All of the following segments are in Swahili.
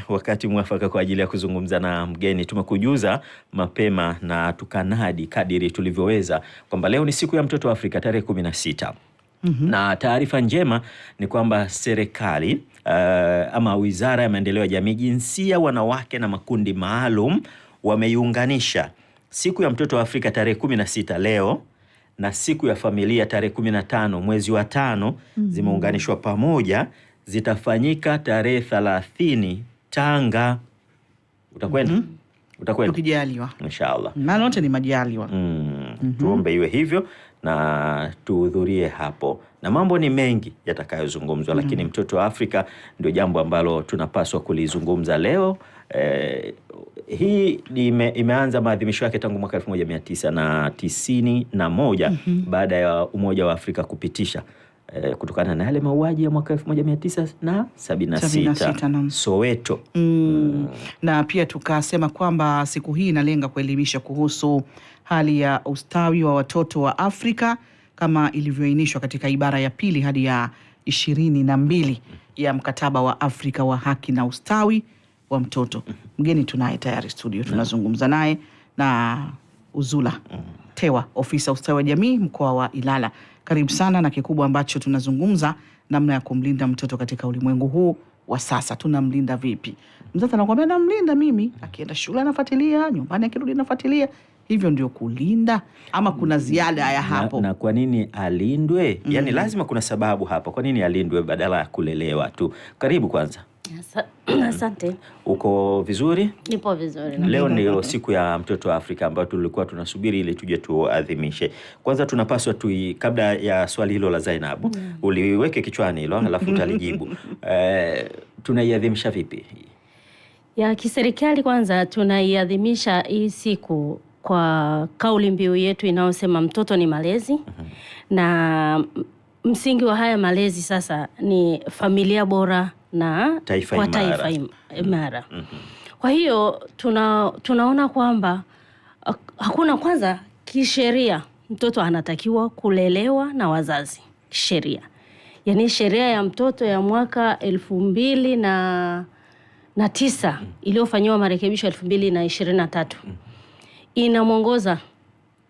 wakati mwafaka kwa ajili ya kuzungumza na mgeni. Tumekujuza mapema na tukanadi kadiri tulivyoweza kwamba leo ni siku ya mtoto wa Afrika tarehe 16. Na taarifa njema ni kwamba serikali ama Wizara ya Maendeleo ya Jamii, Jinsia, Wanawake na Makundi Maalum wameiunganisha siku ya mtoto wa Afrika tarehe 16 leo na siku ya familia tarehe 15 mwezi wa 5. Zimeunganishwa pamoja, zitafanyika tarehe 30 Tanga. Utakwenda? Utakwenda? Tukijaliwa. Inshallah. Maana wote ni majaliwa. Tuombe iwe hivyo na tuhudhurie hapo, na mambo ni mengi yatakayozungumzwa, lakini mtoto wa Afrika ndio jambo ambalo tunapaswa kulizungumza leo. Hii imeanza maadhimisho yake tangu mwaka 1991 baada ya Umoja wa Afrika kupitisha kutokana na yale mauaji ya mwaka 1976 Soweto. Na pia tukasema kwamba siku hii inalenga kuelimisha kuhusu hali ya ustawi wa watoto wa Afrika kama ilivyoainishwa katika ibara ya 2 hadi ya 22 ya mkataba wa Afrika wa haki na ustawi wa mtoto. Mgeni tunaye tayari studio, tunazungumza naye na Uzula Tewa, ofisa ustawi wa jamii mkoa wa Ilala. Karibu sana, na kikubwa ambacho tunazungumza namna ya kumlinda mtoto katika ulimwengu huu wa sasa. Tunamlinda vipi? Mzazi anakuambia namlinda mimi, akienda shule anafuatilia, nyumbani akirudi anafuatilia. Hivyo ndio kulinda ama kuna ziada ya hapo? Na kwa nini alindwe? Yani lazima kuna sababu hapa. Kwa nini alindwe badala ya kulelewa tu? Karibu kwanza. Asante. Uko vizuri? Nipo vizuri. Leo ndio siku ya mtoto wa Afrika ambayo tulikuwa tunasubiri ili tuje tuadhimishe. Kwanza tunapaswa kabla ya swali hilo la Zainabu, uliweke kichwani hilo alafu utalijibu. Tunaiadhimisha vipi? Ya kiserikali kwanza tunaiadhimisha hii siku kwa kauli mbiu yetu inayosema mtoto ni malezi. Na msingi wa haya malezi sasa ni familia bora na taifa imara. Kwa hiyo tunaona kwamba hakuna, kwanza kisheria mtoto anatakiwa kulelewa na wazazi sheria. Yani sheria ya mtoto ya mwaka 2009 iliyofanyiwa marekebisho 2023 inamwongoza,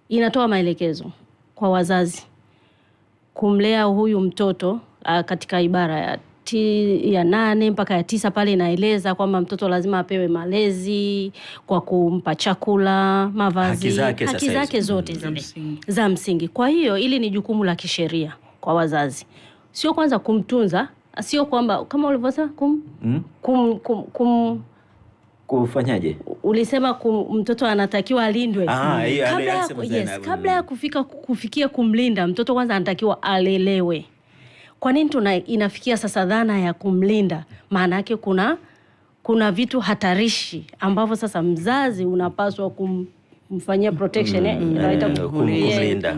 inatoa maelekezo kwa wazazi kumlea huyu mtoto katika ibara ya 8 mpaka ya 9 pale inaeleza kwamba mtoto lazima apewe malezi kwa kumpa chakula, mavazi, haki zake zote zile za msingi. Kwa hiyo ili ni jukumu la kisheria kwa wazazi. Sio kwanza kumtunza, sio kwamba kama ulivyosema kufanyaje? Ulisema mtoto anatakiwa alindwe. Kabla ya kufikia kumlinda mtoto, kwanza anatakiwa alelewe. Kwa nini inafikia sasa dhana ya kumlinda? Maana yake kuna vitu hatarishi ambavyo sasa mzazi unapaswa kumfanyia protection,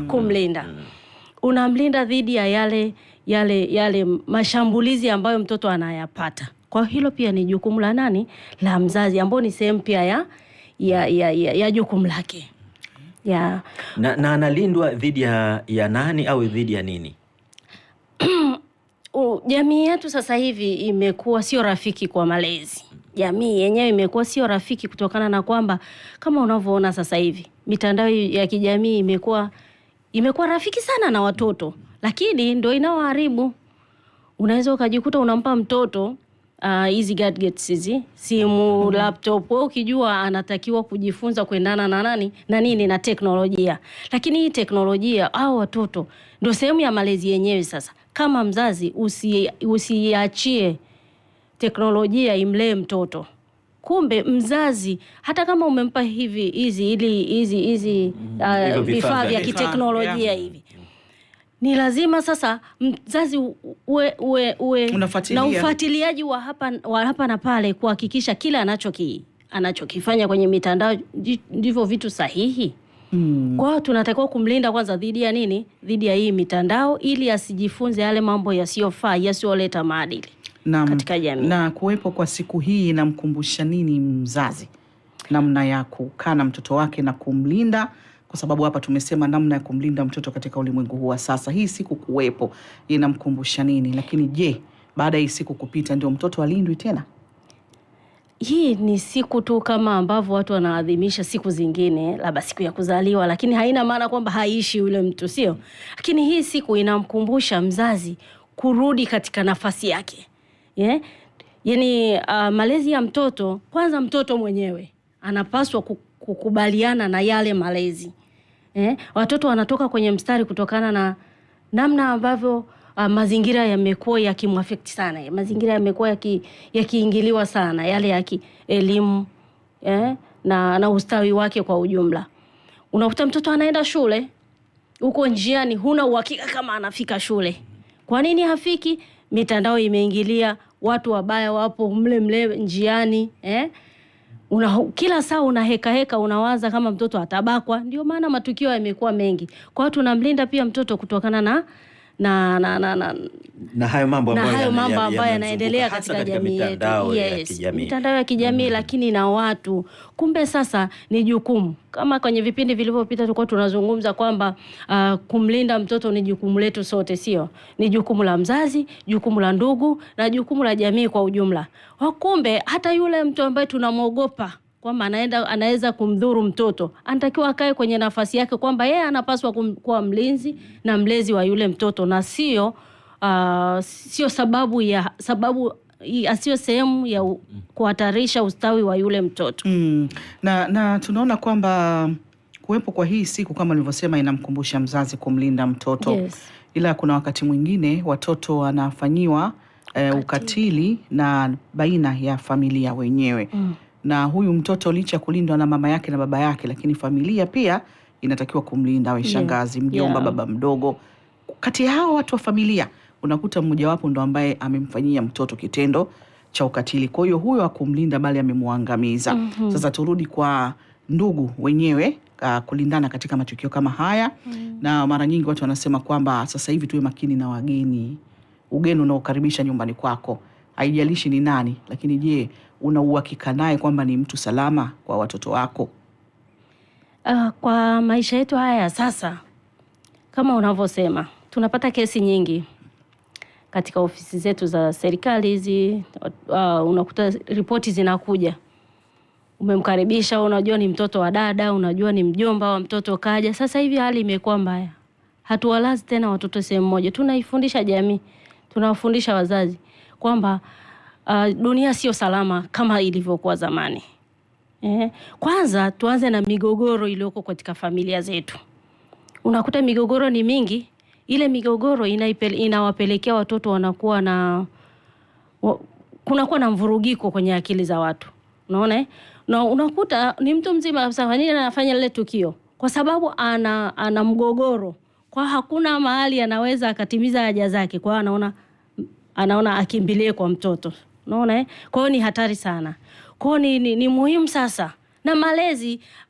kumlinda. Unamlinda dhidi ya yale mashambulizi ambayo mtoto anayapata. Kwa hilo pia ni jukumu la nani? La mzazi, ambao ni sehemu pia ya jukumu lake. Na analindwa dhidi ya nani au dhidi ya nini? Jamii yetu sasa hivi imekuwa sio rafiki kwa malezi. Jamii yenyewe imekuwa sio rafiki kutokana na kwamba kama unavyoona sasa hivi mitandao ya kijamii imekuwa rafiki sana na watoto, lakini ndio inaoharibu. Unaweza ukajikuta unampa mtoto hizi gadgets hizi, simu, laptop, ukijua anatakiwa kujifunza kuendana na nini na teknolojia. Lakini hii teknolojia au watoto ndio sehemu ya malezi yenyewe. Sasa kama mzazi usiachie teknolojia imlee mtoto. Kumbe mzazi hata kama umempa hizi vifaa vya kiteknolojia hivi, ni lazima sasa mzazi uwe na ufuatiliaji wa hapa na pale kuhakikisha kila anachokifanya kwenye mitandao ndivyo vitu sahihi. Kwa hiyo tunatakiwa kumlinda kwanza dhidi ya nini? Dhidi ya hii mitandao, ili asijifunze yale mambo yasiyofaa, yasiyoleta maadili katika jamii. Na kuwepo kwa siku hii inamkumbusha nini mzazi namna ya kukaa na mtoto wake na kumlinda? Kwa sababu hapa tumesema namna ya kumlinda mtoto katika ulimwengu huu wa sasa. Hii siku kuwepo inamkumbusha nini? Lakini je, baada ya hii siku kupita ndio mtoto alindwi tena? hii ni siku tu kama ambavyo watu wanaadhimisha siku zingine, labda siku ya kuzaliwa, lakini haina maana kwamba haishi yule mtu, sio? Lakini hii siku inamkumbusha mzazi kurudi katika nafasi yake. Yeah? Yaani malezi ya mtoto, kwanza mtoto mwenyewe anapaswa kukubaliana na yale malezi. Watoto wanatoka kwenye mstari kutokana na namna ambavyo mazingira yamekuwa yakimwafect sana. Mazingira yamekuwa yakiingiliwa sana, yale ya elimu na ustawi wake kwa ujumla. Unakuta mtoto anaenda shule, uko njiani huna uhakika kama anafika shule. Kwa nini hafiki? Mitandao imeingilia, watu wabaya wapo mle njiani, kila saa unaheka unawaza kama mtoto atabakwa. Ndio maana matukio yamekuwa mengi. Kwa hiyo tunamlinda pia mtoto kutokana na hayo mambo ambayo yanaendelea katika jamii yetu. Mitandao ya kijamii, lakini na watu. Kumbe sasa ni jukumu. Kama kwenye vipindi vilivyopita tulikuwa tunazungumza kwamba kumlinda mtoto ni jukumu letu sote, sio? Ni jukumu la mzazi, jukumu la ndugu na jukumu la jamii kwa ujumla. Kumbe hata yule mtu ambaye tunamwogopa kwamba anaweza kumdhuru mtoto, anatakiwa akae kwenye nafasi yake kwamba yeye anapaswa kuwa mlinzi na mlezi wa yule mtoto, na sio sio sehemu ya kuhatarisha ustawi wa yule mtoto. Na tunaona kwamba kuwepo kwa hii siku kama nilivyosema inamkumbusha mzazi kumlinda mtoto. Yes. Ila kuna wakati mwingine watoto wanafanyiwa ukatili na baina ya familia wenyewe. Na huyu mtoto licha kulindwa na mama yake na baba yake, lakini familia pia inatakiwa kumlinda, awe shangazi, mjomba, baba mdogo. Kati ya hao watu wa familia unakuta mmoja wapo ndo ambaye amemfanyia mtoto kitendo cha ukatili. Kwa hiyo huyo hakumlinda bali amemuangamiza. Sasa turudi kwa ndugu wenyewe kulindana katika matukio kama haya. Na mara nyingi watu wanasema kwamba sasa hivi tuwe makini na wageni. Ugeni unaokaribisha nyumbani kwako, haijalishi ni nani, lakini je, una uhakika naye kwamba ni mtu salama kwa watoto wako? Kwa maisha yetu haya sasa, kama unavyosema, tunapata kesi nyingi katika ofisi zetu za serikali hizi. Unakuta ripoti zinakuja, umemkaribisha, unajua ni mtoto wa dada, unajua ni mjomba wa mtoto kaja. Sasa hivi hali imekuwa mbaya, hatuwalazi tena watoto sehemu moja. Tunaifundisha jamii, tunawafundisha wazazi kwamba dunia sio salama kama ilivyokuwa zamani. Kwanza tuanze na migogoro iliyoko katika familia zetu. Unakuta migogoro ni mingi, ile migogoro inawapelekea watoto wanakuwa kunakuwa na mvurugiko kwenye akili za watu. Unaona? Na unakuta ni mtu mzima sasa, nini anafanya lile tukio? Kwa sababu ana mgogoro. Kwa hakuna mahali anaweza akatimiza haja zake. Kwa anaona akimbilie kwa mtoto. Unaona? Kwa hiyo ni hatari sana. Kwa hiyo ni muhimu sasa. Na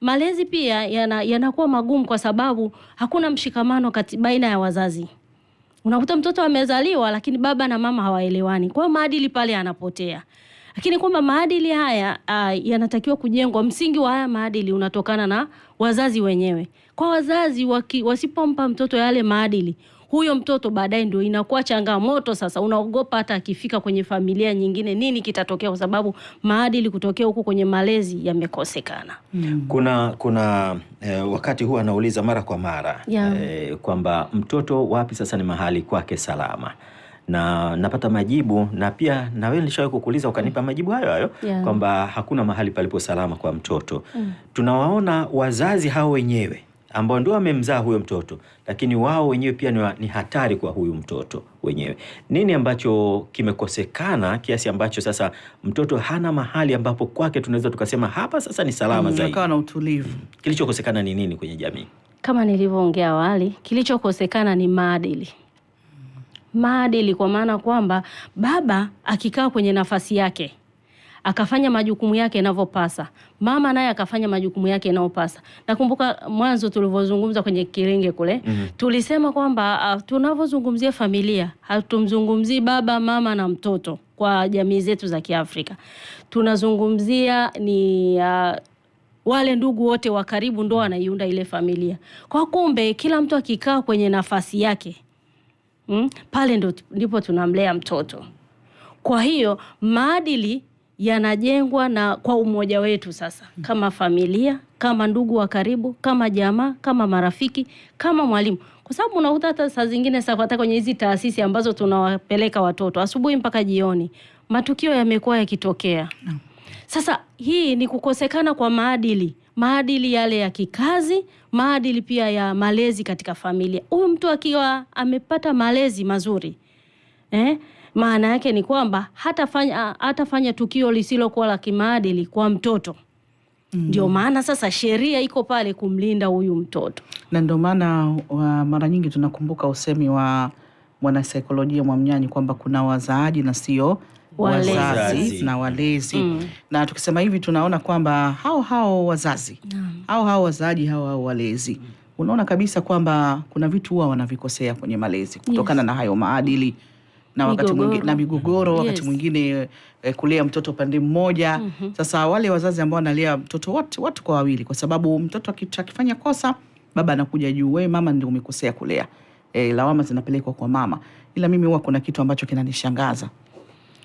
malezi pia yanakuwa magumu kwa sababu hakuna mshikamano baina ya wazazi. Unakuta mtoto amezaliwa lakini baba na mama hawaelewani. Kwa hiyo maadili pale yanapotea. Lakini kwamba maadili haya yanatakiwa kujengwa, msingi wa haya maadili unatokana na wazazi wenyewe. Kwa wazazi wasipompa mtoto yale maadili, huyo mtoto baadaye ndio inakuwa changamoto. Sasa unaogopa hata akifika kwenye familia nyingine nini kitatokea, kwa sababu maadili kutokea huko kwenye malezi yamekosekana. Kuna wakati huwa anauliza mara kwa mara kwamba mtoto wapi sasa ni mahali kwake salama, na napata majibu, na pia na wewe nilishawahi kukuuliza ukanipa majibu hayo kwamba hakuna mahali palipo salama kwa mtoto. Tunawaona wazazi hao wenyewe ambao ndio wamemzaa huyo mtoto, lakini wao wenyewe pia ni hatari kwa huyu mtoto wenyewe. Nini ambacho kimekosekana kiasi ambacho sasa mtoto hana mahali ambapo kwake tunaweza tukasema hapa sasa ni salama zaidi, akawa na utulivu? Kilichokosekana ni nini kwenye jamii? Kama nilivyoongea awali, kilichokosekana ni maadili. Maadili kwa maana kwamba baba akikaa kwenye nafasi yake akafanya majukumu yake yanavyopasa, mama naye akafanya majukumu yake yanayopasa. Nakumbuka mwanzo tulivyozungumza kwenye Kirenge kule, tulisema kwamba tunavyozungumzia familia, hatumzungumzii baba, mama na mtoto kwa jamii zetu za Kiafrika. Tunazungumzia ni wale ndugu wote wa karibu ndo wanaiunda ile familia. Kwa kumbe kila mtu akikaa kwenye nafasi yake, pale ndipo tunamlea mtoto. Kwa hiyo maadili yanajengwa na kwa umoja wetu sasa, kama familia, kama ndugu wa karibu, kama jamaa, kama marafiki, kama mwalimu. Kwa sababu unakuta hata saa zingine sasa hata kwenye hizi taasisi ambazo tunawapeleka watoto asubuhi mpaka jioni, matukio yamekuwa yakitokea. Sasa hii ni kukosekana kwa maadili yale ya kikazi, maadili pia ya malezi katika familia. Huyu mtu akiwa amepata malezi mazuri, maana yake ni kwamba hatafanya tukio lisilokuwa la kimaadili kwa mtoto. Ndio maana sasa sheria iko pale kumlinda huyu mtoto. Na ndio maana mara nyingi tunakumbuka usemi wa mwanasaikolojia Mwamnyani kwamba kuna wazaaji na sio wazazi na walezi. Na tukisema hivi tunaona kwamba hao wazazi, hao wazaaji, hao walezi, unaona kabisa kwamba kuna vitu huwa wanavikosea kwenye malezi kutokana na hayo maadili na wakati mwingine na migogoro, wakati mwingine kulea mtoto pande mmoja. Sasa wale wazazi ambao wanalea mtoto wote kwa wawili, kwa sababu mtoto akifanya kosa baba anakuja juu, wewe mama ndio umekosea kulea, lawama zinapelekwa kwa mama. Ila mimi huwa kuna kitu ambacho kinanishangaza.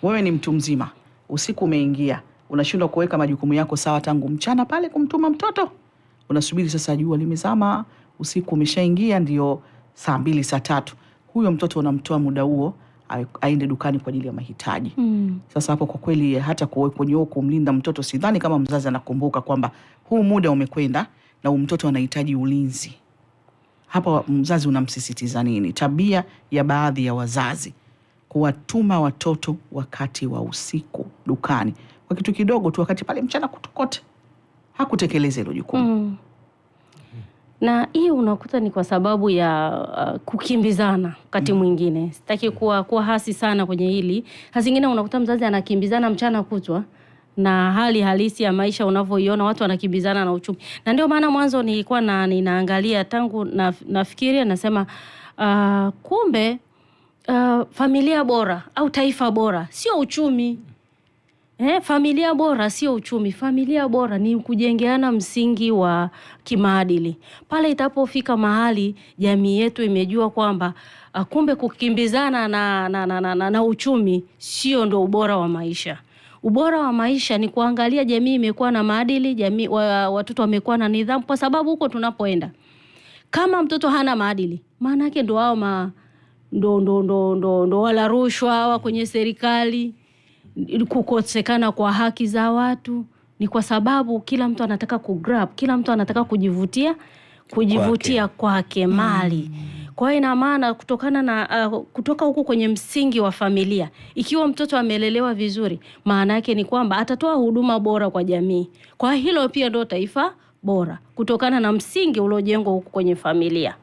Wewe ni mtu mzima, usiku umeingia, unashindwa kuweka majukumu yako sawa tangu mchana pale kumtuma mtoto. Unasubiri sasa jua limezama, usiku umeshaingia, ndio saa 2 saa 3. Huyo mtoto unamtoa muda huo aende dukani kwa ajili ya mahitaji. Sasa hapo kwa kweli hata kwenye kumlinda mtoto sidhani kama mzazi anakumbuka kwamba huu muda umekwenda na mtoto anahitaji ulinzi. Hapa mzazi unamsisitiza nini? Tabia ya baadhi ya wazazi kuwatuma watoto wakati wa usiku dukani kwa kitu kidogo tu, wakati pale mchana kutokote hakutekeleza hilo jukumu. Na hii unakuta ni kwa sababu ya kukimbizana wakati mwingine. Sitaki kuwa hasi sana kwenye hili. Hasa zingine unakuta mzazi anakimbizana mchana kutwa na hali halisi ya maisha unavyoiona, watu wanakimbizana na uchumi. Na ndio maana mwanzo nilikuwa ninaangalia tangu nafikiria nasema kumbe familia bora au taifa bora sio uchumi. Familia bora sio uchumi. Familia bora ni kujengeana msingi wa kimaadili. Pale itapofika mahali jamii yetu imejua kwamba kumbe kukimbizana na uchumi sio ndo ubora wa maisha. Ubora wa maisha ni kuangalia jamii imekuwa na maadili, watoto wamekuwa na nidhamu, kwa sababu huko tunapoenda kama mtoto hana maadili, maana yake ndo hao ndo wala rushwa hawa kwenye serikali, kukosekana kwa haki za watu. Ni kwa sababu kila mtu anataka kugrab, kila mtu anataka kujivutia kwake mali. Kwa hiyo ina maana kutoka huku kwenye msingi wa familia, ikiwa mtoto amelelewa vizuri, maana yake ni kwamba atatoa huduma bora kwa jamii. Kwa hilo pia ndo taifa bora, kutokana na msingi uliojengwa huku kwenye familia.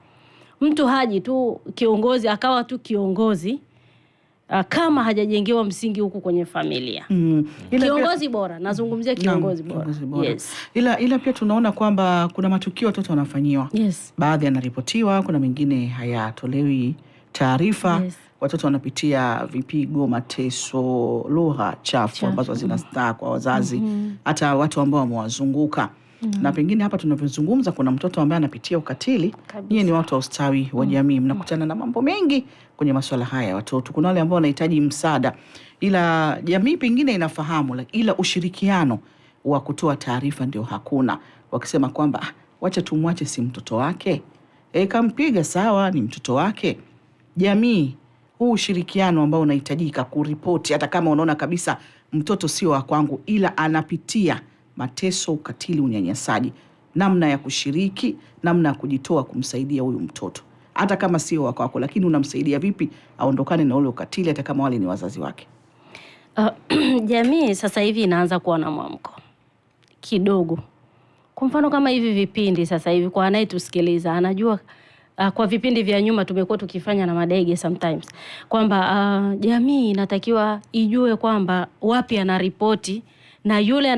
Mtu haji tu kiongozi akawa tu kiongozi kama hajajengewa msingi huku kwenye familia. Kiongozi bora, nazungumzia kiongozi bora. Yes. Ila pia tunaona kwamba kuna matukio watoto wanafanyiwa. Yes. Baadhi yanaripotiwa, kuna mengine hayatolewi taarifa. Yes. Watoto wanapitia vipigo, mateso, lugha chafu ambazo zinastaa kwa wazazi, hata watu ambao wamewazunguka. Na pengine hapa tunavyozungumza kuna mtoto ambaye anapitia ukatili. Nyie ni watu wa ustawi wa jamii, mnakutana na mambo mengi kwenye masuala haya ya watoto. Kuna wale ambao wanahitaji msaada, ila jamii pengine inafahamu, ila ushirikiano wa kutoa taarifa ndio hakuna. Wakisema kwamba wacha tumwache, si mtoto wake, kampiga sawa, ni mtoto wake. Jamii, huu ushirikiano ambao unahitajika kuripoti, hata kama unaona kabisa mtoto sio wa kwangu ila anapitia mateso, ukatili, unyanyasaji, namna ya kushiriki, namna ya kujitoa kumsaidia huyu mtoto, hata kama sio wako wako, lakini unamsaidia vipi aondokane na ule ukatili, hata kama wale ni wazazi wake. Jamii sasa hivi inaanza kuwa na mwamko kidogo. Kwa mfano kama hivi vipindi sasa hivi, kwa anayetusikiliza anajua kwa vipindi vya nyuma tumekuwa tukifanya na Madege sometimes kwamba jamii inatakiwa ijue kwamba wapi anaripoti, na yule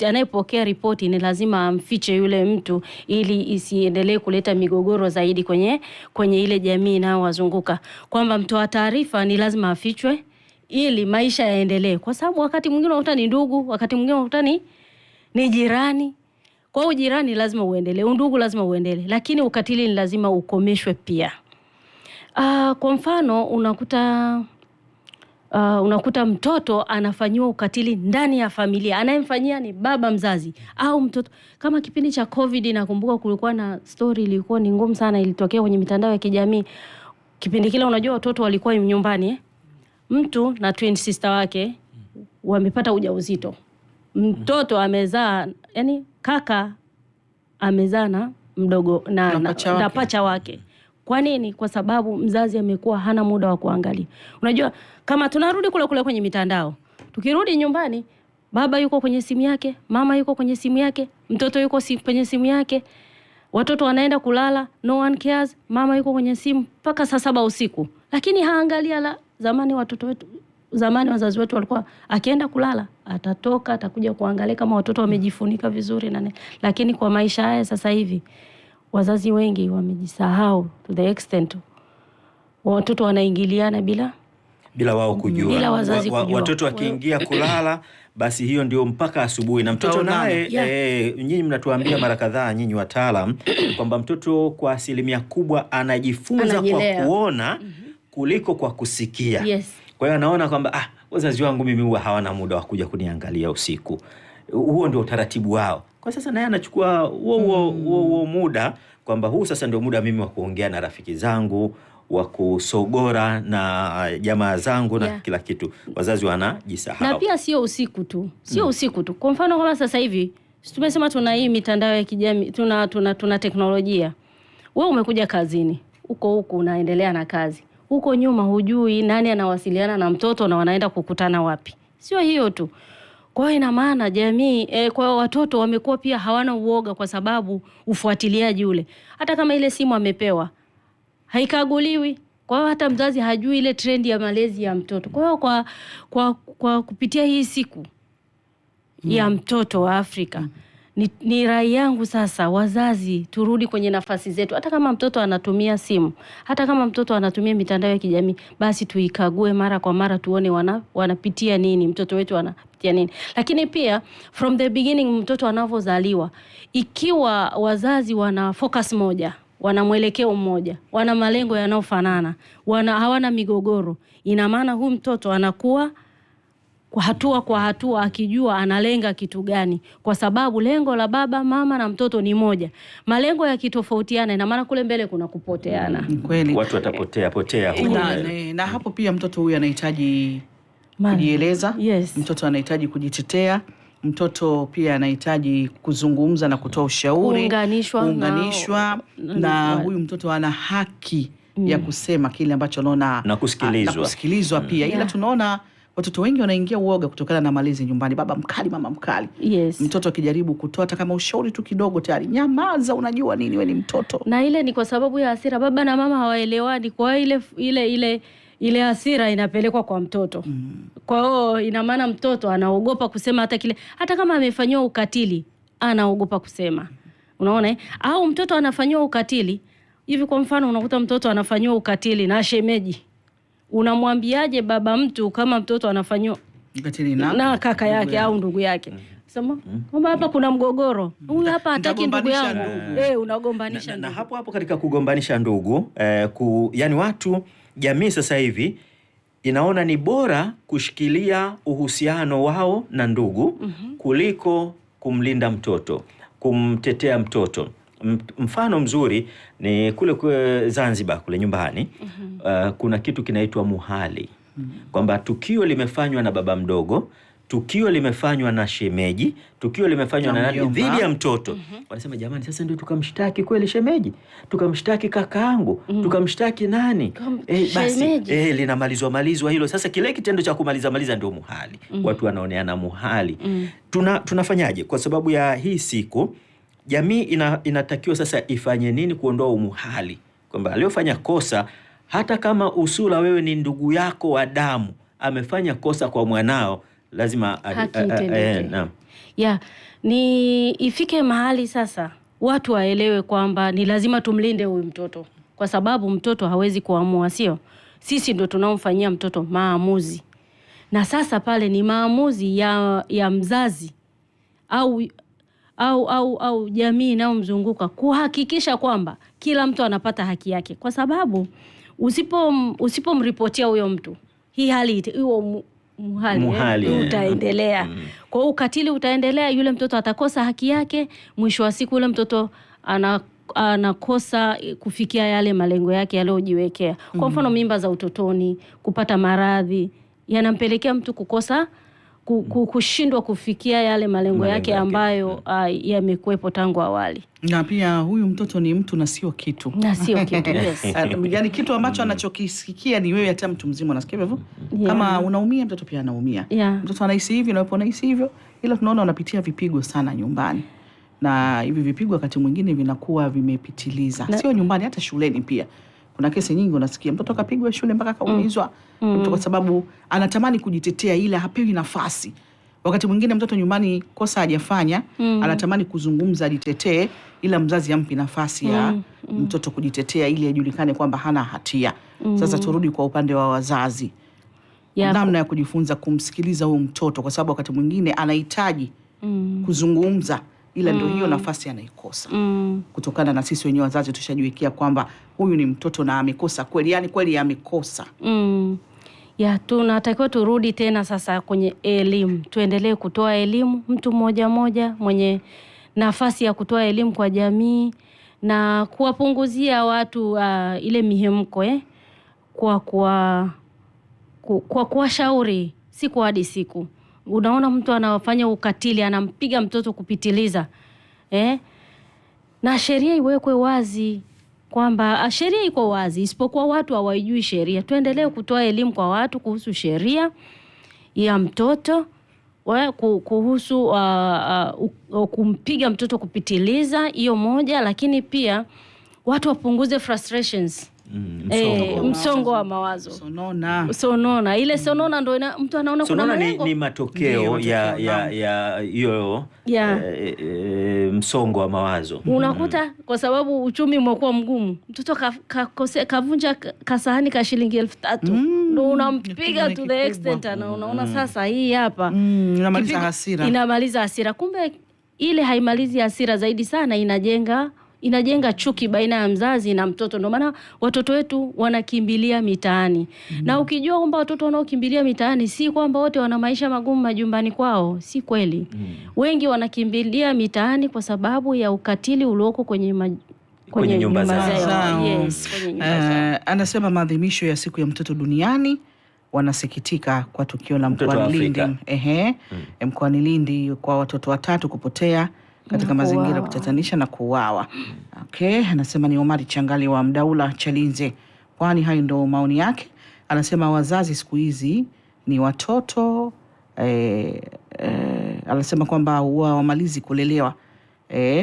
anayepokea ripoti ni lazima amfiche yule mtu ili isiendelee kuleta migogoro zaidi kwenye ile jamii inayowazunguka. Kwamba mtoa taarifa ni lazima afichwe ili maisha yaendelee, kwa sababu wakati mwingine unakuta ni ndugu, wakati mwingine unakuta ni jirani. Kwa hiyo jirani lazima uendelee, undugu lazima uendelee, lakini ukatili ni lazima ukomeshwe pia. Kwa mfano unakuta unakuta mtoto anafanyiwa ukatili ndani ya familia. Anayemfanyia ni baba mzazi au mtoto. Kama kipindi cha COVID nakumbuka kulikuwa na story ilikuwa ni ngumu sana, ilitokea kwenye mitandao ya kijamii. Kipindi kile unajua watoto walikuwa nyumbani mtu na twin sister wake wamepata ujauzito. Mtoto amezaa, yani kaka amezaa na mdogo na pacha wake. Kwa nini? Kwa sababu mzazi amekuwa hana muda wa kuangalia. Unajua kama tunarudi kule kwenye mitandao, tukirudi nyumbani baba yuko kwenye simu yake, mama yuko kwenye simu yake, mtoto yuko kwenye simu yake. Watoto wanaenda kulala, no one cares, mama yuko kwenye simu mpaka saa 7 usiku. Lakini haangalia zamani watoto wetu, zamani wazazi wetu walikuwa akienda kulala, atatoka, atakuja kuangalia kama watoto wamejifunika vizuri na lakini kwa maisha haya sasa hivi wazazi wengi wamejisahau to the extent watoto wanaingiliana bila wao kujua. Bila wazazi kujua. Watoto wakiingia kulala basi hiyo ndio mpaka asubuhi, na mtoto naye nyinyi mnatuambia mara kadhaa nyinyi wataalam kwamba mtoto kwa asilimia kubwa anajifunza kwa kuona kuliko kwa kusikia. Yes. Kwa hiyo anaona kwamba wazazi wangu mimi huwa hawana muda wa kuja kuniangalia usiku. Huo ndio utaratibu wao. Kwa sasa naye anachukua huo muda kwamba huu sasa ndio muda mimi wa kuongea na rafiki zangu, wa kusogora na jamaa zangu na kila kitu. Wazazi wanajisahau. Na pia sio usiku tu. Sio usiku tu. Kwa mfano kama sasa hivi tumesema tuna hii mitandao ya kijamii, tuna teknolojia. Wewe umekuja kazini, huko unaendelea na kazi. Huko nyuma hujui nani anawasiliana na mtoto na wanaenda kukutana wapi. Sio hiyo tu. Kwa hiyo ina maana jamii kwa watoto wamekuwa pia hawana uoga kwa sababu ufuatiliaji ule. Hata kama ile simu amepewa haikaguliwi. Kwa hiyo hata mzazi hajui ile trend ya malezi ya mtoto. Kwa hiyo kwa kupitia hii siku ya mtoto wa Afrika ni rai yangu sasa, wazazi turudi kwenye nafasi zetu. Hata kama mtoto anatumia simu, hata kama mtoto anatumia mitandao ya kijamii, basi tuikague mara kwa mara tuone wanapitia nini, mtoto wetu anapitia nini. Lakini pia from the beginning mtoto anavozaliwa, ikiwa wazazi wana focus moja, wana mwelekeo mmoja, wana malengo yanayofanana, hawana migogoro, ina maana huyu mtoto anakuwa kwa hatua akijua analenga kitu gani, kwa sababu lengo la baba, mama na mtoto ni moja. Malengo yakitofautiana ina maana kule mbele kuna kupoteana. Kweli. Watu watapotea na hapo pia mtoto huyu anahitaji kujieleza. Yes. Mtoto anahitaji kujitetea. Mtoto pia anahitaji kuzungumza na kutoa ushauri, kuunganishwa na huyu mtoto ana haki ya kusema kile ambacho anaona na kusikilizwa pia. Ila tunaona watoto wengi wanaingia uoga kutokana na malezi nyumbani. Baba mkali, mama mkali. Yes. Mtoto akijaribu kutoa hata kama ushauri tu kidogo tayari nyamaza, unajua nini, wewe ni mtoto. Na ile ni kwa sababu ya hasira. Baba na mama hawaelewani, kwa ile hasira inapelekwa kwa mtoto. Kwa hiyo ina maana mtoto anaogopa kusema hata kama amefanywa ukatili, anaogopa kusema. Unaona Au mtoto anafanywa ukatili hivi, kwa mfano unakuta mtoto anafanywa ukatili na shemeji. Unamwambiaje baba mtu kama mtoto anafanywa ukatili na kaka yake au ndugu yake? Sema kwamba hapa kuna mgogoro. Huyu hapa hataki ndugu yangu. Unagombanisha na hapo katika kugombanisha ndugu, yani jamii sasa hivi inaona ni bora kushikilia uhusiano wao na ndugu kuliko kumlinda mtoto, kumtetea mtoto. Mfano mzuri ni kule Zanzibar kule nyumbani. Kuna kitu kinaitwa muhali, kwamba tukio limefanywa na baba mdogo, tukio limefanywa na shemeji, tukio limefanywa na nani dhidi ya mtoto. Wanasema jamani, sasa ndio tukamshtaki kweli shemeji, tukamshtaki kakaangu, tukamshtaki nani? Basi linamalizwa hilo. Sasa kile kitendo cha kumaliza ndio muhali. Watu wanaoneana muhali. Tunafanyaje? Kwa sababu ya hii siku jamii inatakiwa sasa ifanye nini kuondoa umuhali, kwamba aliyofanya kosa, hata kama usula wewe ni ndugu yako wa damu, amefanya kosa kwa mwanao, lazima ni ifike mahali sasa watu waelewe kwamba ni lazima tumlinde huyu mtoto, kwa sababu mtoto hawezi kuamua, sio sisi ndio tunaomfanyia mtoto maamuzi. Na sasa pale ni maamuzi ya mzazi au jamii inayomzunguka kuhakikisha kwamba kila mtu anapata haki yake, kwa sababu usipomripotia huyo mtu, hii hali huo muhali utaendelea. Kwa hiyo ukatili utaendelea, yule mtoto atakosa haki yake, mwisho wa siku yule mtoto anakosa kufikia yale malengo yake aliyojiwekea. Kwa mfano mimba za utotoni, kupata maradhi, yanampelekea mtu kukosa kushindwa kufikia yale malengo yake ambayo yamekuwepo tangu awali. Na pia huyu mtoto ni mtu na sio kitu. Na sio kitu, yes. Yaani kitu ambacho anachokisikia ni wewe, hata mtu mzima unasikia hivyo. Kama unaumia, mtoto pia anaumia. Mtoto anahisi hivi na wewe unahisi hivyo. Ila tunaona unapitia vipigo sana nyumbani. Na hivi vipigo wakati mwingine vinakuwa vimepitiliza. Sio nyumbani, hata shuleni pia. Kuna kesi nyingi unasikia mtoto kapigwa shule mpaka kaumizwa. Mtu kwa sababu anatamani kujitetea ila hapewi nafasi. Wakati mwingine mtoto nyumbani kosa hajafanya, anatamani kuzungumza ajitetee, ila mzazi hampi nafasi ya mtoto kujitetea ili ajulikane kwamba hana hatia. Sasa turudi kwa upande wa wazazi. Namna ya kujifunza kumsikiliza huyu mtoto, kwa sababu wakati mwingine anahitaji kuzungumza, ila ndio hiyo nafasi anaikosa. Kutokana na sisi wenyewe wazazi tushajiwekea kwamba huyu ni mtoto na amekosa kweli, yani kweli amekosa. Tunatakiwa turudi tena sasa kwenye elimu. Tuendelee kutoa elimu, mtu mmoja mwenye nafasi ya kutoa elimu kwa jamii na kuwapunguzia watu ile mihemko kwa kuwashauri siku hadi siku. Unaona mtu anafanya ukatili, anampiga mtoto kupitiliza. Na sheria iwekwe wazi, kwamba sheria iko wazi, isipokuwa watu hawajui sheria. Tuendelee kutoa elimu kwa watu kuhusu sheria ya mtoto, kuhusu kumpiga mtoto kupitiliza, hiyo moja. Lakini pia watu wapunguze frustrations, msongo wa mawazo, sonona. Ile sonona ndio mtu anaona kuna malengo. Ni matokeo ya hiyo msongo wa mawazo. Unakuta kwa sababu uchumi umekuwa mgumu, mtoto kavunja kasahani ka shilingi 3,000, ndio unampiga to the extent na unaona sasa hii hapa inamaliza hasira. Kumbe ile haimalizi hasira, zaidi sana inajenga chuki baina ya mzazi na mtoto. Ndio maana watoto wetu wanakimbilia mitaani. Na ukijua kwamba watoto wanaokimbilia mitaani si kwamba wote wana maisha magumu majumbani kwao, si kweli. Wengi wanakimbilia mitaani kwa sababu ya ukatili ulioko kwenye nyumba zao. Yes, kwenye nyumba zao. Anasema maadhimisho ya siku ya mtoto duniani wanasikitika kwa tukio la mkoani Lindi. Mkoani Lindi kwa watoto 3 kupotea katika mazingira kutatanisha na kuuawa. Anasema ni Omari Changali wa Mdaula Chalinze. Kwani hayo ndio maoni yake. Anasema wazazi siku hizi ni watoto anasema kwamba wamalizi kulelewa,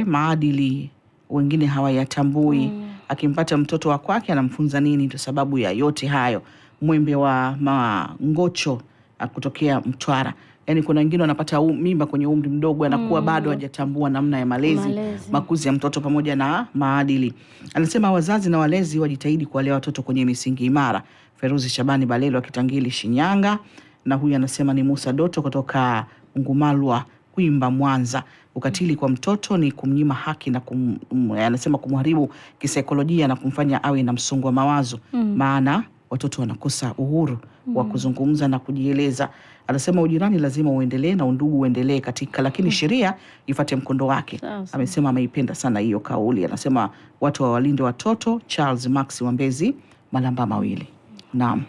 maadili wengine hawayatambui. Akimpata mtoto wa kwake anamfunza nini? Ndio sababu ya yote hayo. Mwembe wa Mangocho kutokea Mtwara. Yani kuna wengine wanapata mimba kwenye umri mdogo, anakuwa bado hajatambua namna ya malezi, makuzi ya mtoto pamoja na maadili. Anasema wazazi na walezi wajitahidi kuwalea watoto kwenye misingi imara. Feruzi Shabani Balelo wa Kitangili Shinyanga. Na huyu anasema ni Musa Doto kutoka Ngumalwa Kwimba Mwanza. Ukatili kwa mtoto ni kumnyima haki na anasema kumharibu kisaikolojia na kumfanya awe na msongo wa mawazo. Maana watoto wanakosa uhuru wa kuzungumza na kujieleza. Anasema ujirani lazima uendelee na undugu uendelee lakini sheria ifuate mkondo wake. Amesema ameipenda sana hiyo kauli. Anasema watu wawalinde watoto. Charles Max wa Mbezi Malamba Mawili. Naam.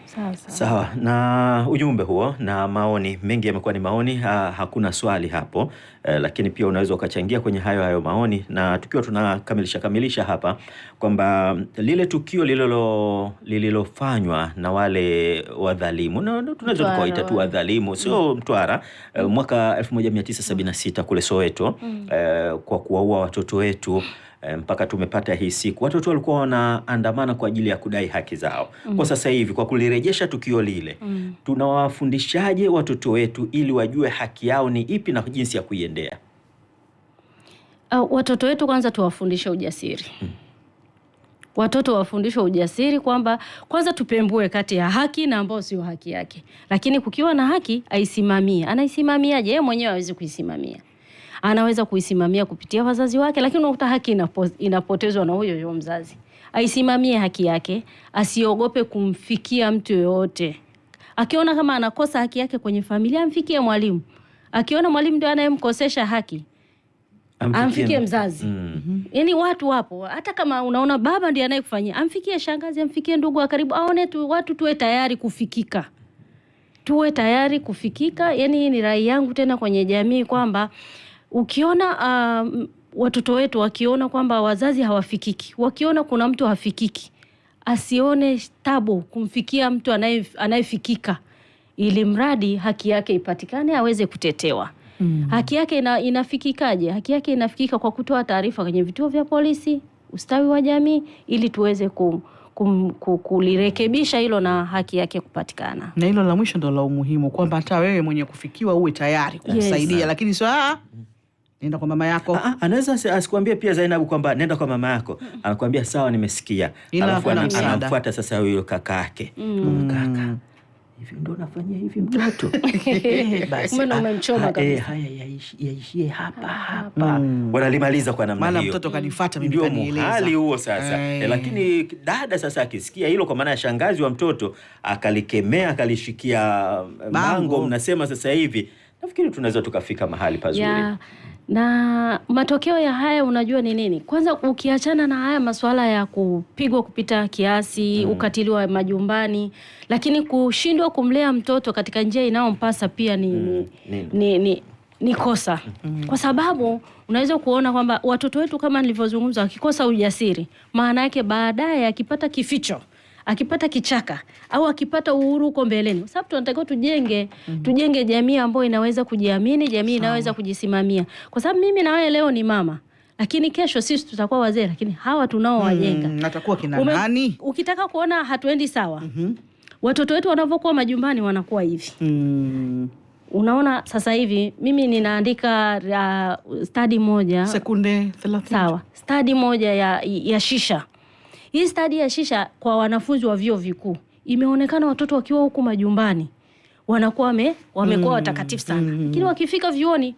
Sawa. Na ujumbe huo na maoni mengi yamekuwa ni maoni, hakuna swali hapo, lakini pia unaweza ukachangia kwenye hayo maoni, na tukiwa tunakamilisha hapa kwamba lile tukio lililofanywa na wale wadhalimu, tunaweza tukawaita tu wadhalimu, sio Mtwara, mwaka 1976 kule Soweto, kwa kuwaua watoto wetu. Mpaka tumepata hii siku. Watoto walikuwa wanaandamana kwa ajili ya kudai haki zao. Kwa sasa hivi kwa kulirejesha tukio lile, tunawafundishaje watoto wetu ili wajue haki yao ni ipi na jinsi ya kuiendea? Watoto wetu kwanza tuwafundishe ujasiri. Watoto wafundishwe ujasiri, kwamba kwanza tupembue kati ya haki na ambao sio haki yake. Lakini kukiwa na haki aisimamie. Anaisimamiaje? Yeye mwenyewe hawezi kuisimamia. Anaweza kuisimamia kupitia wazazi wake, lakini unakuta haki inapotezwa na huyo mzazi. Aisimamie haki yake, asiogope kumfikia mtu yoyote. Akiona kama anakosa haki yake kwenye familia, amfikie mwalimu. Akiona mwalimu ndio anayemkosesha haki, amfikie mzazi. Yaani watu wapo, hata kama unaona baba ndiye anayekufanyia, amfikie shangazi, amfikie ndugu wa karibu, aone watu tuwe tayari kufikika. Tuwe tayari kufikika. Yaani hii ni rai yangu tena kwenye jamii kwamba ukiona watoto wetu wakiona kwamba wazazi hawafikiki, wakiona kuna mtu hafikiki, asione tabu kumfikia mtu anayefikika, ili mradi haki yake ipatikane, aweze kutetewa. Haki yake inafikikaje? Haki yake inafikika kwa kutoa taarifa kwenye vituo vya polisi, ustawi wa jamii, ili tuweze kulirekebisha hilo na haki yake kupatikana. Na hilo la mwisho ndio la umuhimu, kwamba hata wewe mwenye kufikiwa uwe tayari kumsaidia. Lakini sio nenda kwa mama yako. Anaweza asikwambie pia Zainabu kwamba nenda kwa mama yako. Anakuambia sawa, nimesikia. Alafu anamfuata sasa huyo kaka yake. Kaka, hivi ndo nafanyia hivi mtoto. Basi umemchoma kabisa. Haya yaishie hapa. Wanalimaliza kwa namna hiyo. Maana mtoto kanifuata mimi kanieleza. Ndio hali huo sasa. Lakini dada sasa akisikia hilo, kwa maana ya shangazi wa mtoto akalikemea, akalishikia bango, mnasema sasa hivi, nafikiri tunaweza tukafika mahali pazuri. Na matokeo ya haya unajua ni nini? Kwanza ukiachana na haya masuala ya kupigwa kupita kiasi, ukatili wa majumbani, lakini kushindwa kumlea mtoto katika njia inayompasa pia ni kosa. Kwa sababu unaweza kuona kwamba watoto wetu, kama nilivyozungumza, wakikosa ujasiri, maana yake baadaye akipata kificho, akipata kichaka, au akipata uhuru huko mbeleni. Kwa sababu tunatakiwa tujenge jamii ambayo inaweza kujiamini, jamii inaweza kujisimamia. Kwa sababu mimi na wewe leo ni mama, lakini kesho sisi tutakuwa wazee, lakini hawa tunao wajenga. Natakuwa kina nani? Ukitaka kuona hatuendi sawa, watoto wetu wanavyokuwa majumbani wanakuwa hivi. Unaona sasa hivi mimi ninaandika study moja, sekunde 30. Sawa. Study moja ya shisha. Hii study ya shisha kwa wanafunzi wa vyuo vikuu, imeonekana watoto wakiwa huku majumbani wanakuwa wamekuwa watakatifu sana. Lakini wakifika vyuoni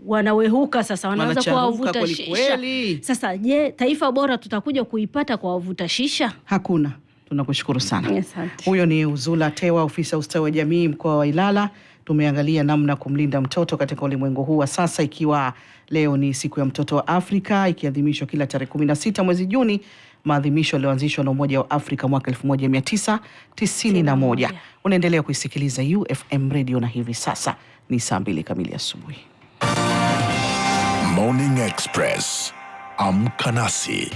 wanawehuka sasa, wanaanza kuwa wavuta shisha. Sasa je, taifa bora tutakuja kuipata kwa wavuta shisha? Hakuna. Tunakushukuru sana. Huyo ni Uzula Tewa, ofisa ustawi wa jamii mkoa wa Ilala. Tumeangalia namna kumlinda mtoto katika ulimwengu huu wa sasa, ikiwa leo ni siku ya mtoto wa Afrika, ikiadhimishwa kila tarehe 16 mwezi Juni, maadhimisho yaliyoanzishwa na Umoja wa Afrika mwaka 1991. Unaendelea kuisikiliza UFM Radio na hivi sasa ni saa 2 kamili asubuhi. Morning Express. Amka nasi.